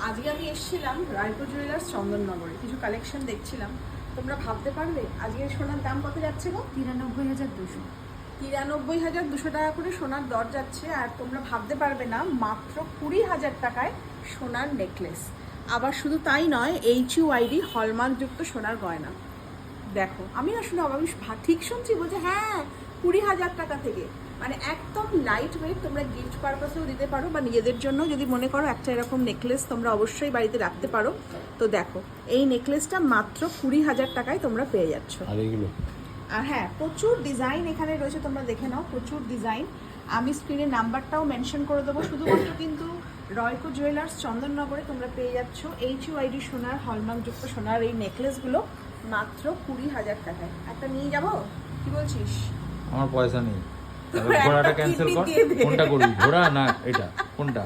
আজকে আমি এসেছিলাম রায়পুর জুয়েলার্স চন্দননগরে, কিছু কালেকশন দেখছিলাম। তোমরা ভাবতে পারবে আজকে সোনার দাম কত যাচ্ছে গো? 93,200। 93,200 টাকা করে সোনার দর যাচ্ছে। আর তোমরা ভাবতে পারবে না, মাত্র 20,000 টাকায় সোনার নেকলেস। আবার শুধু তাই নয়, HUID হলমার্কযুক্ত সোনার গয়না। দেখো, আমি আসলে আমি ঠিক শুনছি, বলছে হ্যাঁ 20,000 টাকা থেকে। মানে একদম লাইট ওয়েট, তোমরা গিফট পারপাসেও দিতে পারো বা নিজেদের জন্য যদি মনে করো একটা এরকম নেকলেস তোমরা অবশ্যই বাড়িতে রাখতে পারো। তো দেখো, এই নেকলেসটা মাত্র 20,000 টাকায় তোমরা পেয়ে যাচ্ছ। আর এইগুলো আর হ্যাঁ, প্রচুর ডিজাইন এখানে রয়েছে, তোমরা দেখে নাও, প্রচুর ডিজাইন। আমি স্ক্রিনে নাম্বারটাও মেনশন করে দেবো। শুধুমাত্র কিন্তু রয়কো জুয়েলার্স চন্দননগরে তোমরা পেয়ে যাচ্ছ HUID সোনার হলমার্কযুক্ত সোনার এই নেকলেসগুলো মাত্র 20,000 টাকায়। একটা নিয়ে যাবো, কি বলছিস? আমার পয়সা নেই, তোর একটা ঘোড়াটা ক্যান্সেল কিডনি কর। দিয়ে দে। কোনটা করবি, ঘোড়া না এটা কোনটা?